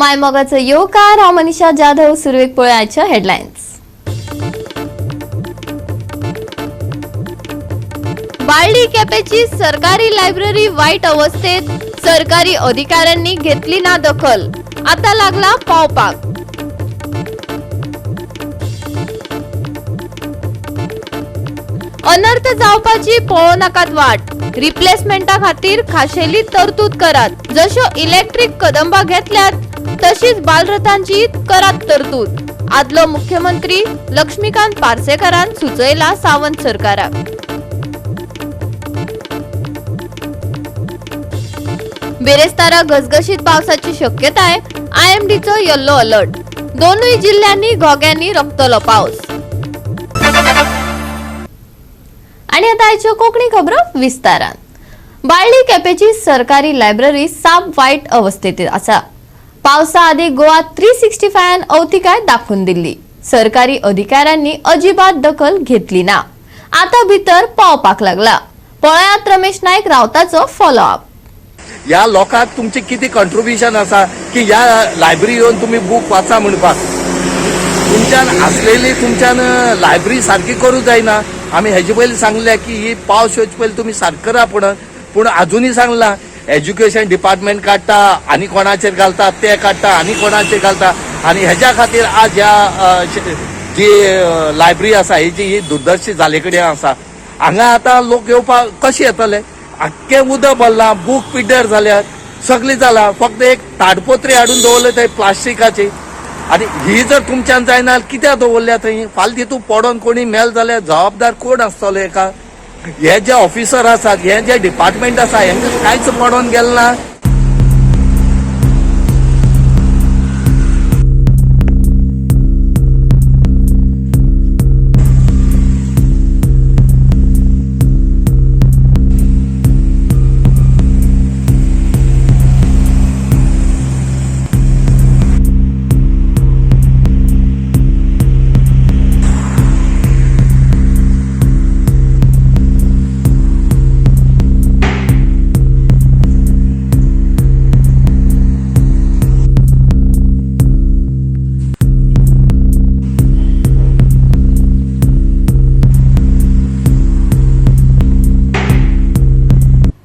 मायमोगाचं योकार हांव मनीषा जाधव. सुरवेक पळय आयच्या हेडलायन्स. बाळ्ळी केपेंची सरकारी लायब्ररी वाईट अवस्थेत. सरकारी अधिकाऱ्यांनी घेतली ना दखल. आता लागला पावपाक. अनर्थ जावपाची पळोव नाकात वाट. रिप्लेसमेंटा खातीर खाशेली तरतूद करात. जश्यो इलेक्ट्रिक कदंबा घेतल्यात तशीच बालरथांची करात तरतूद. आदलो मुख्यमंत्री लक्ष्मीकांत पार्सेकरान सुचयला सावंत सरकाराक. बेरेस्तारा घसघशीत पावसाची शक्यताय. आयएमडीचो येल्लो अलर्ट. दोनूय जिल्ह्यांनी घोग्यांनी रक्तलो पावस. आणि आता आयच्यो कोंकणी खबरो विस्तारान. बाळ्ळी केपेंची सरकारी लायब्ररी साप वायट अवस्थेत आसा. पावसा आदी गोवा 365 अवतिकाय दाखवून दिल्ली. सरकारी अधिकाऱ्यांनी अजिबात दखल घेतली ना. आता भितर पावपाक लागला. पळयात रमेश नायक रावताचो फॉलोअप. या लोकांक तुमचे किती कंट्रिब्युशन आसा की या लायब्ररी येवन तुम्ही बूक वाचा म्हणपाक. तुमच्यान आसलेली तुमच्यान लायब्ररी सारकी करूं जायना. आमी हेजे पयलीं सांगले की ही पावस येवचे पयलीं तुमी सारको करा पूण अजुनूय सांगला एज्युकेशन डिपार्टमेंट काडटा आनी कोणाचेर घालता, ते काडटा आनी कोणाचेर घालता. आनी हेज्या खातीर आज ह्या जी लायब्ररी आसा ही दुर्दर्शी जाले कडेन आसा. हांगा आतां लोक येवपाक कशे येतले? आख्खें उदक भरलां, बूक पिड्ड्यार जाल्यात, सगळी जाला. फक्त एक ताडपत्री हाडून दवरले थंय प्लास्टिकाची. आनी ही जर तुमच्यान जायना कित्याक दवरल्या थंय? फाल्यां तितून पडोन कोणी मेल जाल्यार जबाबदार कोण आसतलो हेका? हे जे ऑफिसर आसात, हे जे डिपार्टमेंट आसा हेंकां कांयच पडोन गेलें ना.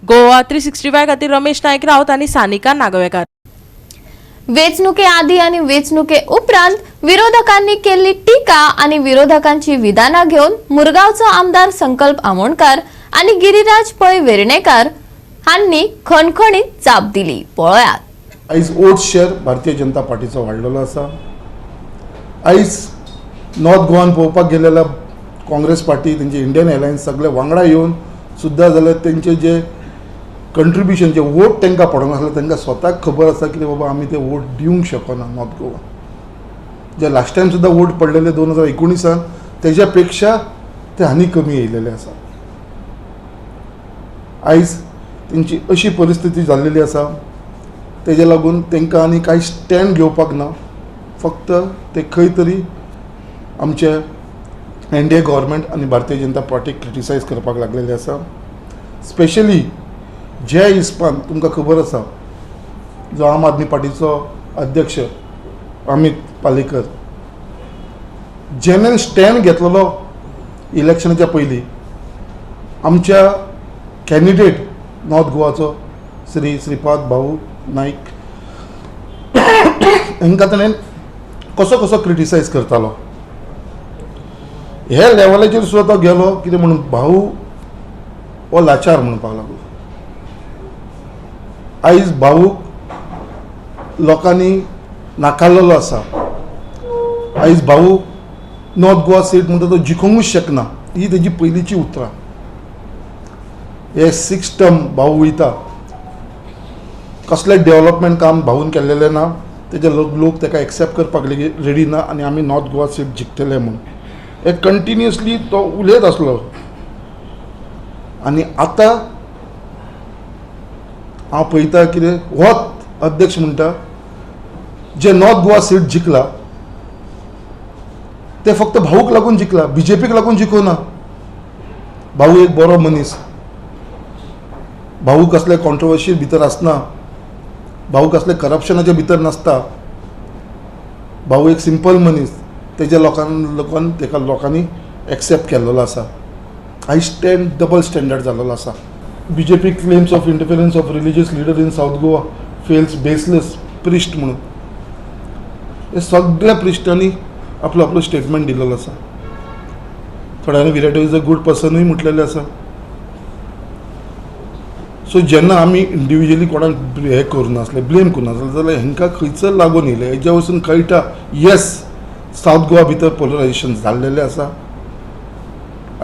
गोवा 365 खातीर रमेश नायक रावत आनी सानिका नागवेकार. वेचणुके आदी आणि वेचणुके उपरांत विरोधकांनी केल्ली टीका आणि विरोधकांची विधाना घेऊन मुरगांवचो आमदार संकल्प आमोणकार आणि गिरिराज पै वेर्णेकार हांनी खणखणीत जाप दिली. पळयात. आयज वोट शेअर भारतीय जनता पार्टीचो वाडलेलो आसा. आयज नॉर्थ गोवान पळोवपाक गेलेल्या काँग्रेस पार्टी तेंचे इंडियन एलायन्स सगळे वांगडा येवन सुद्दां जाल्यार तेंचे जे कंट्रिब्युशन जे वोट तांकां पडोंक आसलें तांकां स्वताक खबर आसा की बाबा आमी ते वोट दिवंक शकना. नॉर्थ गोवा जे लास्ट टायम सुद्दां वोट पडलेले 2019 तेज्या पेक्षा ते आनी कमी येयलेले आसा. आयज तेंची अशी परिस्थिती जाल्लेली आसा तेजे लागून तांकां आनी कांय स्टँड घेवपाक ना. फक्त ते खंय तरी आमचे एनडीए गव्हर्मेंट आनी भारतीय जनता पार्टीक क्रिटिसायज करपाक लागलेले आसा. स्पेशली जे हिस्पान तुमकां खबर आसा जो आम आदमी पार्टीचो अध्यक्ष अमित पालेकर जेन्ना स्टँड घेतलेलो इलेक्शनाच्या पयलीं आमच्या कॅन्डिडेट नॉर्थ गोवाचो श्रीपाद भाऊ नाईक हांकां ताणें कसो क्रिटिसायज करतालो. हे लेवलाचेर सुद्दां तो गेलो कितें म्हणून भाऊ हो लाचार म्हणपाक लागलो. आयज भाऊक लोकांनी नाकारलेलो आसा. आयज भाऊ नॉर्थ गोवा सीट म्हणटा तो जिखोंकूच शकना ही तेजी पयलींची उतरां. हे 6 टर्म भाऊ वयता कसलें डेव्हलपमेंट काम भाऊन केल्लेलें ना. तेजे लोक ताका एक्सेप्ट करपाक रेडी ना आनी आमी नॉर्थ गोवा सीट जिखतले म्हणून हे कंटिन्युअसली तो उलयत आसलो. आनी आतां हांव पळयता कितें होच अध्यक्ष म्हणटा जे नॉर्थ गोवा सीट जिखला ते फक्त भाऊक लागून जिखला, बीजेपीक लागून जिखोना. भाऊ एक बरो मनीस. भाऊ कसले कॉन्ट्रोवर्सी भितर आसना. भाऊ कसले करप्शनाच्या भितर नासता. भाऊ एक सिंपल मनीस तेज्या लोकांनी एक्सेप्ट केल्लो आसा. हाय डबल स्टँडर्ड जाल्लो आसा. BJP claims of interference of religious leader in south Goa fails baseless priest म्हणून हे सगळ्या प्रिस्टांनी आपलो स्टेटमेंट दिलेलो आसा. थोड्यांनी विराट इज अ गुड पर्सनूय म्हटलेलें आसा. सो जेन्ना आमी इंडिविज्युअली कोणाक हे करूनासले ब्लेम करूनासले जाल्यार हांकां खंयसर लागून येयले हेज्या वचून कळटा येस साऊथ गोवा भितर पोलरायजेशन जाल्लेलें आसा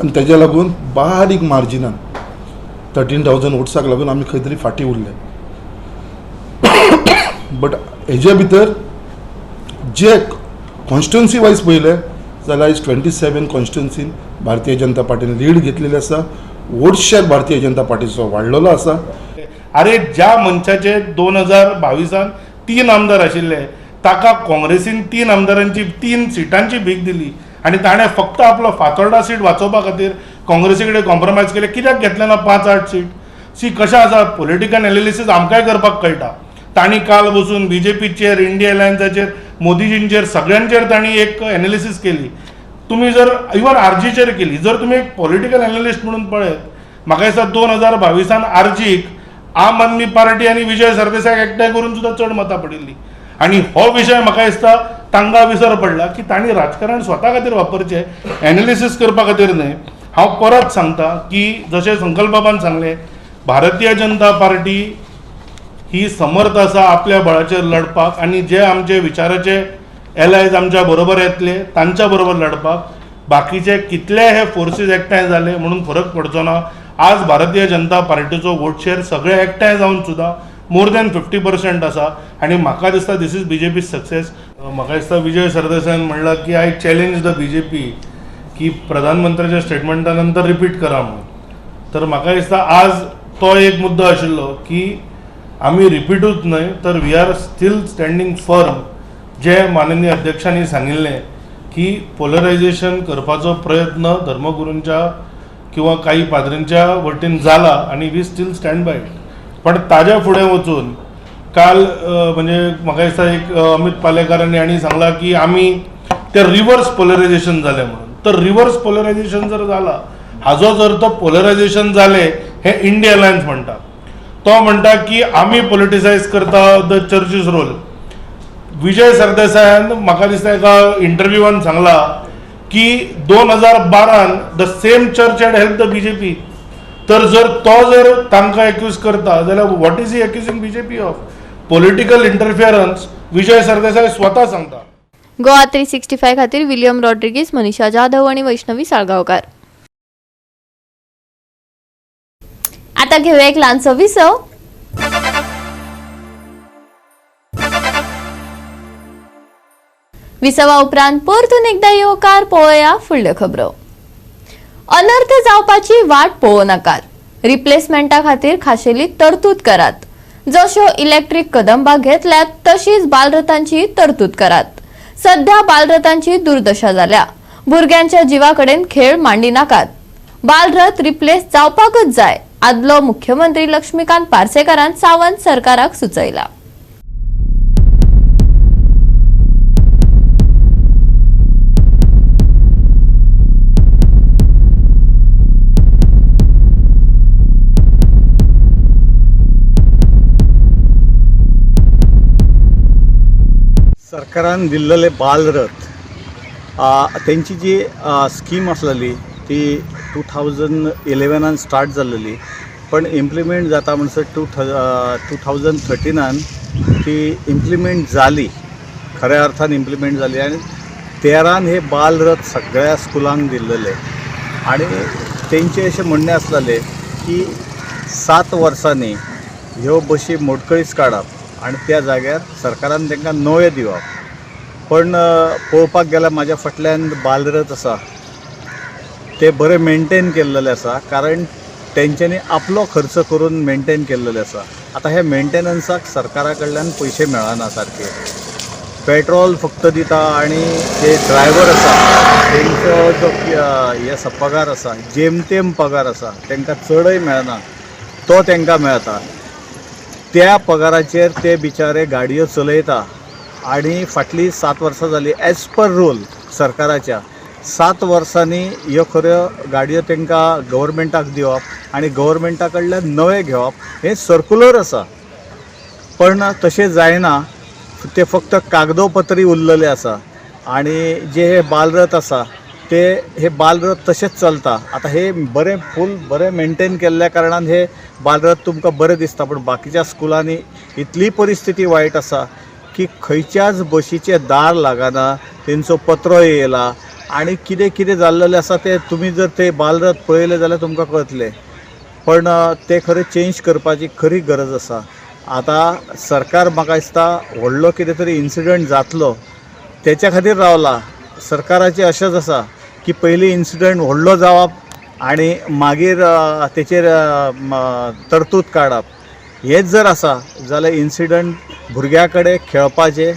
आनी तेज्या लागून बारीक मार्जिनान 13,000 वोट्साक लागून आमी खंय तरी फाटीं उरले. बट हेज्या भितर जे कॉन्स्टिट्युन्सी वायज पळयलें जाल्यार आयज 27 कॉन्स्टिट्युन्सीन भारतीय जनता पार्टीन लीड घेतलेली आसा. वोट शेअर भारतीय जनता पार्टीचो वाडलेलो आसा. अरे ज्या मनशाचे 2022 3 आमदार आशिल्ले ताका काँग्रेसीन 3 आमदारांची 3 सिटांची भीक दिली आणि ताणें फक्त आपलो फातोर्डा सीट वाचोवपा खातीर काँग्रेसी कडेन कॉम्प्रोमायज केले. कित्याक घेतले ना 5-8 सीट? सी कशें आसा पॉलिटिकल एनालिसीस आमकांय करपाक कळटा. तांणी काल बसून BJPचेर इंडिया अलायन्साचेर मोदीजींचेर सगळ्यांचेर तांणी एक एनालिसीस केली. तुम्ही जर इवन आरजीचेर केली. जर तुम्ही एक पॉलिटिकल एनालिस्ट म्हणून पळयत म्हाका दिसता 2022 आरजीक आम आदमी पार्टी आनी विजय सरदेसायक एकठांय करून सुद्धा चड मतां पडिल्ली. आणि हो विशय म्हाका दिसता तांकां विसर पडला की तांणी राजकारण स्वता खातीर वापरचें एनालिसीस करपा खातीर न्हय. हांव परत सांगता की जशें संकल्प बाबान सांगलें भारतीय जनता पार्टी ही समर्थ आसा आपल्या बळाचेर लढपाक आनी जे आमचे विचाराचे एलायज आमच्या बरोबर येतले तांच्या बरोबर लढपाक. बाकीचे कितले हे फोर्सीस एकठांय जाले म्हणून फरक पडचो ना. आज भारतीय जनता पार्टीचो वोट शेअर सगळे एकठांय जावन सुद्धा मोर दॅन 50% आसा आणि म्हाका दिसता दिस इज BJP सक्सेस. म्हाका दिसता विजय सरदेसायन म्हणला की आय चॅलेंज द BJP की प्रधानमंत्र्याच्या स्टेटमेंटा नंतर रिपीट करा म्हणून. तर म्हाका दिसता आज तो एक मुद्दो आशिल्लो की आमी रिपीटूच न्हय तर we are still standing firm. जे माननीय अध्यक्षांनी सांगिल्लें की पोलरायझेशन करपाचो प्रयत्न धर्मगुरूंच्या किंवा काही पाद्रींच्या वटेन जाला आणि we still stand by it. पण ताज्या फुडें वचून काल म्हणजे म्हाका दिसता एक अमित पालेकरांनी आनी सांगला की आमी ते रिवर्स पोलरायझेशन जालें म्हणून. तर रिवर्स पोलरायझेशन जर जाला हाजो जर तो पोलरायझेशन जालें हे इंडिया अलायन्स म्हणटा. तो म्हणटा की आमी पॉलिटिसायज करता द चर्चीस रोल. विजय सरदेसायान म्हाका दिसता एका इंटरव्यूवान सांगला की 2012 the same church had help the BJP. तर जर तो जर तांकां एक्यूज करता जाल्यार what is he accusing BJP of? Political interference Vijay Sardesai स्वता सांगता. गोवा 365 खातीर विलियम रॉड्रिगीस, मनीषा जाधव आणि वैष्णवी साळगावकार. आता घेऊया एक ल्हानसो विसव. विसवा उपरांत परतून एकदा येवकार पळोवया फुडल्यो खबरो. अनर्थ जावपाची वाट पळोव नाकात. रिप्लेसमेंटा खातीर खाशेली तरतूद करात. जश्यो इलेक्ट्रीक कदंबा घेतल्यात तशीच बालरथांची तरतूद करात. सध्या बालरथांची दुर्दशा जाल्या. भुरग्यांच्या जीवाकडेन खेळ मांडी नाकात. बालरथ रिप्लेस जावपाकच जाय आदलो मुख्यमंत्री लक्ष्मीकांत पार्सेकरान सावंत सरकाराक सुचयला. सरकारान दिल्लेले बालरथ तेंची जी स्कीम आसलेली ती 2011 स्टार्ट जाल्लेली पण इम्प्लिमेंट जाता म्हणसर 2013 ती इम्प्लिमेंट जाली. खऱ्या अर्थान इम्प्लिमेंट जाली आनी 13 हे बालरथ सगळ्या स्कुलांक दिल्लेले आणि तेंचे अशें म्हणणें आसलेलें की 7 वर्सांनी ह्यो बशी मोडकळीच काडप आणि त्या जाग्यार सरकारान तांकां नवे दिवप. पण पळोवपाक गेल्यार म्हाज्या फाटल्यान बालरथ आसा ते बरे मेंटेन केल्लेले आसा कारण तेंच्यांनी आपलो खर्च करून मेंटेन केल्लेले आसा. आतां हे मेंटेनन्साक सरकारा कडल्यान पयशे मेळना सारके. पेट्रोल फक्त दिता आणि जे ड्रायव्हर आसा तेंचो जो हे आसा पगार आसा जेमतेम पगार आसा तांकां चडय मेळना तो तांकां मेळटा. त्या पगाराचेर ते बिचारे गाडयो चलयता आणि फाटली 7 वर्सां जाली एज पर रूल सरकाराच्या 7 वर्सांनी ह्यो खऱ्यो गाडयो तांकां गव्हर्मेंटाक दिवप आनी गव्हर्मेंटा कडल्यान नवे घेवप हें सर्कुलर आसा. पण तशें जायना, ते फक्त कागदोपत्री उरलेले आसा. आणि जे हे बालरथ आसा ते हे बालरथ तशेंच चलता. आतां हे बरें मेंटेन केल्ल्या कारणान हे बालरथ तुमकां बरें दिसता, पूण बाकीच्या स्कुलांनी इतली परिस्थिती वायट आसा की खंयच्याच बशीचें दार लागना, तेंचो पत्रो येयला आनी कितें कितें जाल्लेलें आसा ते तुमी जर ते बालरथ पळयले जाल्यार तुमकां कळटलें. पण ते खरें चेंज करपाची खरी गरज आसा. आतां सरकार म्हाका दिसता व्हडलो कितें तरी इन्सिडंट जातलो तेच्या खातीर रावला. सरकाराचें अशेंच आसा की पयलीं इन्सिडंट व्हडलो जावप आनी मागीर तेचेर तरतूद काडप. हेच जर आसा जाल्यार इन्सिडंट भुरग्या कडेन खेळपाचें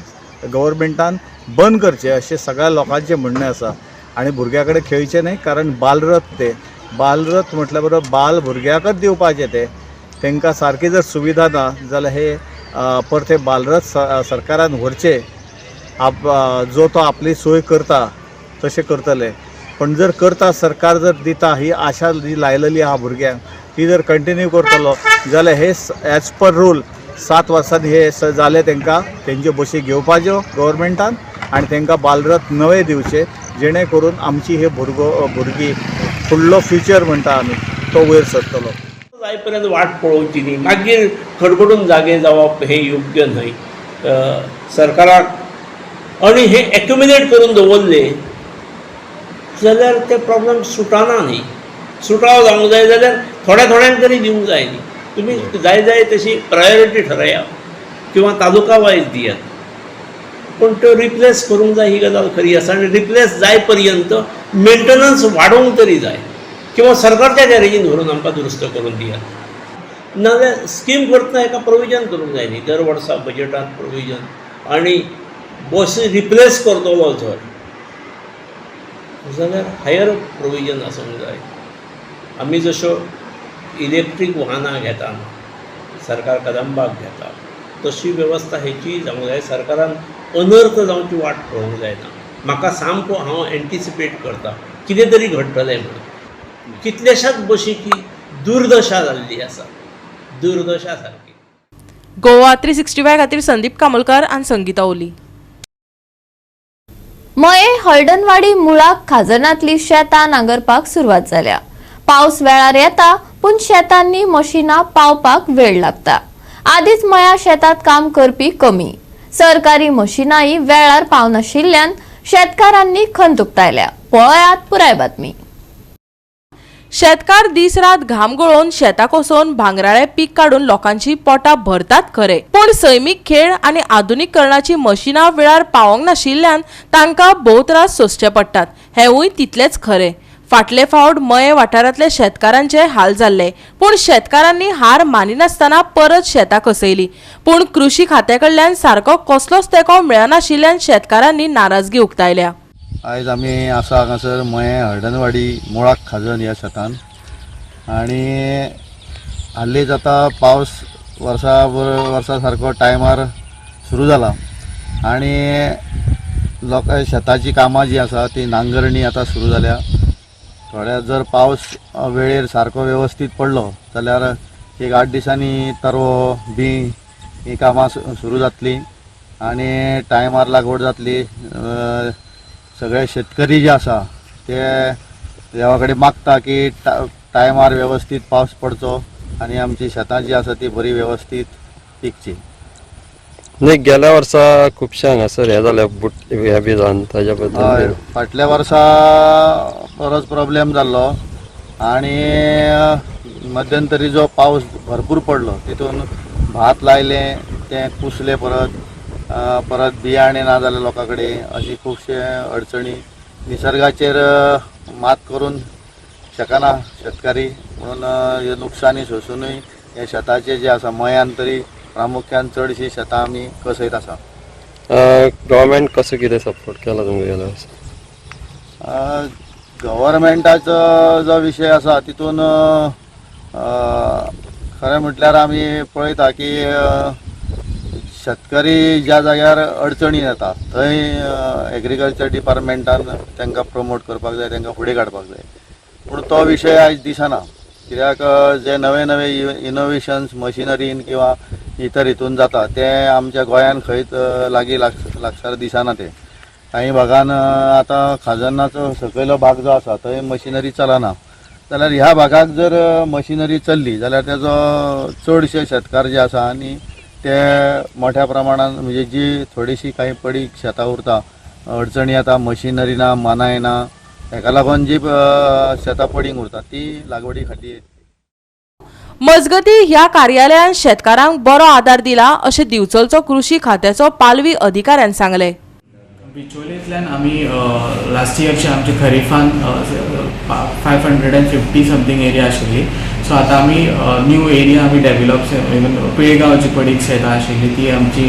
गव्हर्मेंटान बंद करचें अशें सगळ्या लोकांचें म्हणणें आसा. आनी भुरग्या कडेन खेळचें न्हय, कारण बालरथ म्हटल्या बरोबर बाल भुरग्याकच दिवपाचें ते. तांकां सारकी जर सुविधा ना जाल्यार हे परते बालरथ सरकारान व्हरचे. जो तो आपली सोय करता तशें करतले. पण जर करता सरकार जर दिता ही आशा जी लायलेली आहा भुरग्यांक ती जर कंटिन्यू करतलो जाल्यार हे एज पर रूल 7 वर्सांनी हे जाले तांकां तेंच्यो बशी घेवपाच्यो गव्हर्मेंटान आनी तांकां बालरथ नवे दिवचे, जेणे करून आमची हे भुरगीं फुडलो फ्युचर म्हणटा आमी तो वयर सरतलो. जाय पर्यंत वाट पळोवची न्ही, मागीर खडबडून जागे जावप हे योग्य न्हय. सरकाराक आनी हे एक्युमिलेट करून दवरले जाल्यार ते प्रॉब्लेम सुटना न्ही. सुटाव जावंक जाय जाल्यार थोड्यांक तरी दिवंक जाय न्ही. तुमी जाय तशी प्रायोरिटी ठरया किंवा तालुका वायज दियात, पण त्यो रिप्लेस करूंक जाय ही गजाल खरी आसा. आनी रिप्लेस जाय पर्यंत मेंटेनन्स वाडोवंक तरी जाय किंवा सरकारच्या गॅरेजीन व्हरून आमकां दुरुस्त करून दियात. नाजाल्यार स्कीम करतना हेका प्रोविजन करूंक जाय न्ही, दर वर्सा बजेटांत प्रोविजन. आनी बसी रिप्लेस करतलो जर जाल्यार हायर प्रोविजन आसूंक जाय. आमी जश्यो इलेक्ट्रीक वाहनां घेता, सरकार कदंबाक घेता, तशी वेवस्था हेची जावंक जाय. सरकारान अनर्थ जावची वाट पळोवंक जायना. म्हाका सामको हांव एंटिसिपेट करता कितें तरी घडटलें म्हणून. कितल्याशाच बशीची दुर्दशा जाल्ली आसा, दुर्दशा सारकी. गोवा 365 खातीर संदीप कामलकर आनी संगीता ओली. मये हळडणवाडी मुळाक खाजणांतली शेतां नांगरपाक सुरवात जाल्या. पावस वेळार येता पूण शेतांनी मशिनां पावपाक वेळ लागता. आदीच मया शेतात काम करपी कमी, सरकारी मशिनांय वेळार पावनाशिल्ल्यान शेतकारांनी खंत उक्तायल्या. पळयात पुराय बातमी. शेतकार दीस रात घाम गळोवन शेतां कोसोवन भांगराळे पीक काडून लोकांची पोटां भरतात खरे, पण सैमीक खेळ आनी आधुनिकीकरणाची मशिनां वेळार पावोंक नाशिल्ल्यान तांकां भोव त्रास सोंसचे पडटात. हेवूय तितलेच खरे. फाटले फावट मये वाठारांतले शेतकारांचे हाल जाल्ले, पूण शेतकारांनी हार मानिनासतना परत शेतां कसयली. पूण कृषी खात्या कडल्यान सारको कसलोच तेंको मेळनाशिल्ल्यान शेतकारांनी नाराजगी उक्तायल्या. आयज आमी आसा हांगासर मये हळडणवाडी मुळाक खाजण ह्या शेतान. आनी हाल्लीच आतां पावस वर्सा सारको टायमार सुरू जाला आनी शेताची कामां जी आसा ती नांगरणी आतां सुरू जाल्या. थोड्या जर पावस वेळेर सारको वेवस्थीत पडलो जाल्यार एक 8 दिसांनी तरवो बी ही कामां सुरू जातली आनी टायमार लागवड जातली. सगळे शेतकरी जे आसा ते देवा कडेन मागता की टायमार वेवस्थीत पावस पडचो आनी आमची शेतां जी आसा ती बरी वेवस्थीत पिकची. न्ही गेल्या वर्सा खुबशे हांगासर हे जाले हे बी जावन ताज्या बद्दल. फाटल्या वर्सा बरोच प्रॉब्लेम जाल्लो आनी मध्यंतरी जो पावस भरपूर पडलो तितून भात लायले ते कुसले परत बियाणे ना जाले लोकां कडेन. अशी खुबशे अडचणी निसर्गाचेर मात करून शकना शेतकारी, म्हणून हे नुकसानी सोंसूनय हे शेताचे जे आसा मयान तरी प्रामुख्यान चडशी शेतां आमी कसयत आसा. गव्हर्मेंट कसो कितें सपोर्ट केला तुमकां गेल्या वर्सा? गव्हर्मेंटाचो जो विशय आसा तितून खरें म्हटल्यार आमी पळयता की शेतकरी ज्या जाग्यार अडचणी येता थंय एग्रीकल्चर डिपार्टमेंटान तांकां प्रमोट करपाक जाय, तांकां फुडें काडपाक जाय. पूण तो विशय आयज दिसना, कित्याक जे नवे नवे इनोव्हेशन्स मशिनरीन किंवा इतर हितून जाता ते आमच्या गोंयान खंयच लागीं लागसार दिसना. ते काही भागान आतां खाजनाचो सकयलो भाग जो आसा थंय मशिनरी चलना, जाल्यार ह्या भागाक जर मशिनरी चल्ली जाल्यार तेजो चडशे शेतकार जे आसा आनी ते मोठ्या प्रमाणात म्हणजे जी थोडीशी काही पडीक शेतां उरता, अडचणी येता, मशिनरी ना, मानाय ना, हेका लागून जी शेतां पडीक उरता ती लागवडी खातीर. मजगती ह्या कार्यालयान शेतकारांक बरो आदार दिला अशें दिवचलचो कृषी खात्याचो पालवी अधिकाऱ्यान सांगले. बिचोलेंतल्यान आमी लास्ट इयरचे आमचे खरीफान 550 समथींग एरिया आशिल्ली. सो आतां आमी न्यू एरिया आमी डेव्हलप, इवन पिळगांव जी पडीक शेतां आशिल्ली ती आमची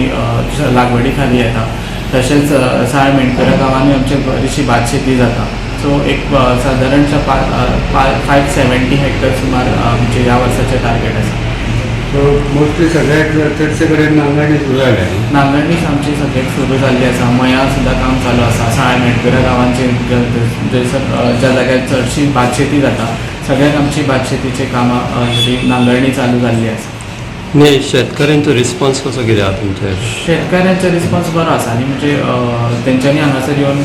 लागवडी खाली येता. तशेंच साळ मेणकुरा गांवांनी आमची बरीचशी भात शेती जाता. सो एक सादारणशा 570 हेक्टर सुमार आमचे ह्या वर्साचे टार्गेट आसा. सो मोस्टली सगळ्यात चडशे कडेन नांगरणी सुरू जाल्या. नांगरणी आमची सगळ्याक सुरू जाल्ली आसा. मयां सुद्दां काम चालू आसा. साळ मेणकुरा गांवांचे जंयसर ज्या जाग्यार चडशी भात शेती जाता सगळ्याक आमची भात शेतीचे कामां नांगरणी चालू जाल्ली आसा. न्ही शेतकऱ्यांचो रिस्पॉन्स कसो कितें आसा तुमचे? शेतकऱ्यांचो रिस्पॉन्स बरो आसा आनी म्हणजे तेंच्यांनी हांगासर येवन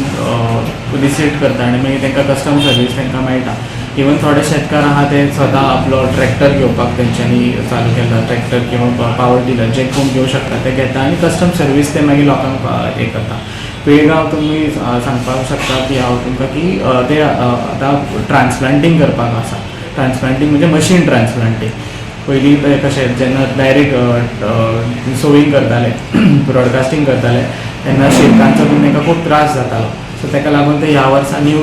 रिसीट करता आनी मागीर तांकां कस्टम सर्वीस तांकां मेळटा. इवन थोडे शेतकार आहा ते स्वता आपलो ट्रॅक्टर घेवपाक तेंच्यांनी चालू केला. ट्रॅक्टर किंवा पावर टिलर जे कोण घेवं शकता ते घेता आनी कस्टम सर्वीस ते मागीर लोकांक हे करता. पिळगांव तुमी सांगपाक शकता की हांव तुमकां की ते आतां ट्रान्सप्लांटींग करपाक आसा. ट्रान्सप्लांटींग म्हणजे मशीन ट्रान्सप्लांटींग. पयलीं ते कशें जेन्ना डायरेक्ट सोवींग करताले, ब्रॉडकास्टींग करताले तेन्ना शेतांचो बीन तांकां खूब त्रास जातालो. सो ताका लागून ते ह्या वर्सा न्यू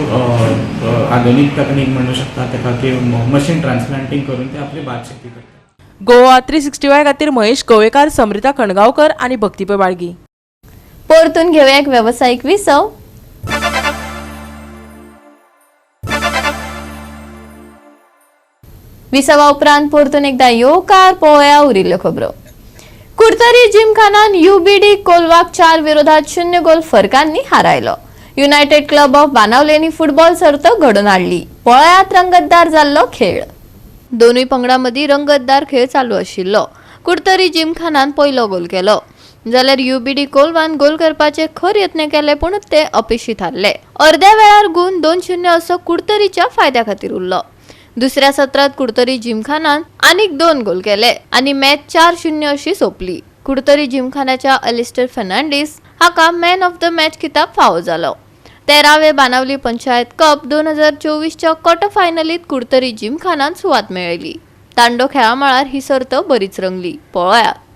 आधुनीक तकनीक म्हणू शकता ताका की मशीन ट्रान्सप्लांटींग करून ते आपली भात शेती करतात. गोवा 365 खातीर महेश गोवेकार, समृता खणगांवकर आनी भक्तीपय बाळगी. परतून घेऊया एक व्यावसायिक विसव. विसवा उपरांत परतून एकदा येवकार पळोवया उरिल्ल्यो खबरो. कुडतरी जिमखानान UBD कोलवाक 4-0 गोल फरकांनी हारायलो. युनायटेड क्लब ऑफ बानावलेनी फुटबॉल सर्त घडोवन हाडली. पळयात रंगतदार जाल्लो खेळ. दोनूय पंगडां मदीं रंगतदार खेळ चालू आशिल्लो. कुडतरी जिमखानान पयलो गोल केलो जाल्यार UBD कोलवान गोल करपाचे खर यत्न केले पूण ते अपेक्षीत थारले. अर्ध्या वेळार गुण 2-0 असो कुडतरीच्या फायद्या खातीर उरलो. दुसऱ्या सत्रात कुडतरी जिमखानान आनीक 2 गोल केले आनी मॅच 4-0 अशी सोंपली. कुडतरी जिमखान्याच्या अलिस्टर फर्नांडीस हाका मॅन ऑफ द मॅच किताब फावो जालो. 13वे बानावली पंचायत कप 2024च्या क्वार्टर फायनलीत कुडतरी जिमखानान सुवात मेळयली. तांडो खेळा मळार ही सर्त बरीच रंगली. पळयात.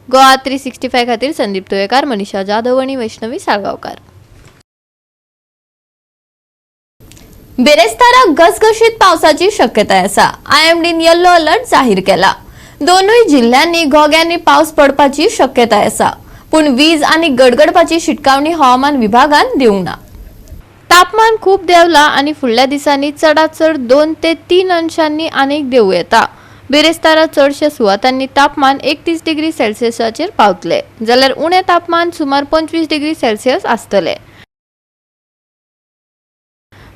गोवा 365 खातीर संदीप तुयेकार, मनीषा जाधव आणि वैष्णवी साळगावकार. बेरेस्तारा घसघशीत पावसाची शक्यताय आसा. IMDन येल्लो अलर्ट जाहीर केला. दोनूय जिल्ह्यांनी घोग्यांनी पावस पडपाची शक्यताय आसा पूण वीज आणि गडगडपाची शिटकावणी हवामान विभागान दिवंक ना. तापमान खूप देवला आणि फुडल्या दिसांनी चडांत चड 2 ते 3 अंशांनी आनीक देवू येता. बिरेस्तारा चडशा सुवातांनी तापमान 31 डिग्री सेल्सियसाचेर पावतले, जाल्यार उणे तापमान सुमार 25 डिग्री सेल्सियस आसतले.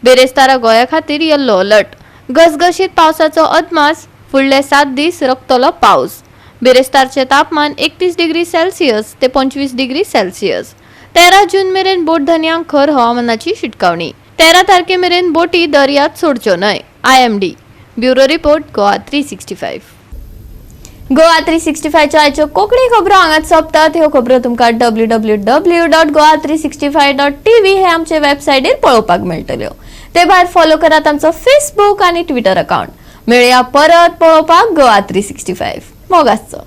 बिरेस्तारा गोंया खातीर येल्लो अलर्ट. घसघशीत पावसाचो अदमास. फुडले 7 दीस रकतलो पावस. बिरेस्तारचे तापमान 31 डिग्री सेल्सियस ते 25 डिग्री सेल्सियस. 13 जून मेरेन बोट धन्यांक खर हवामानाची शिटकावणी. 13 तारखे मेरेन बोटी दर्यांत सोडच्यो न्हय. IMD. Bureau report Goa 365. Goa 365च्या आयच्यो कोंकणी खबरो हांगाच सोंपतात. ह्यो खबरो तुमकां www.goa365.tv हे आमचे वेबसायटीर पळोवपाक मेळटल्यो. ते भायर फॉलो करात आमचो फेसबूक आनी ट्विटर अकाउंट. मेळया परत पळोवपाक गोवा 365. मोग आसचो.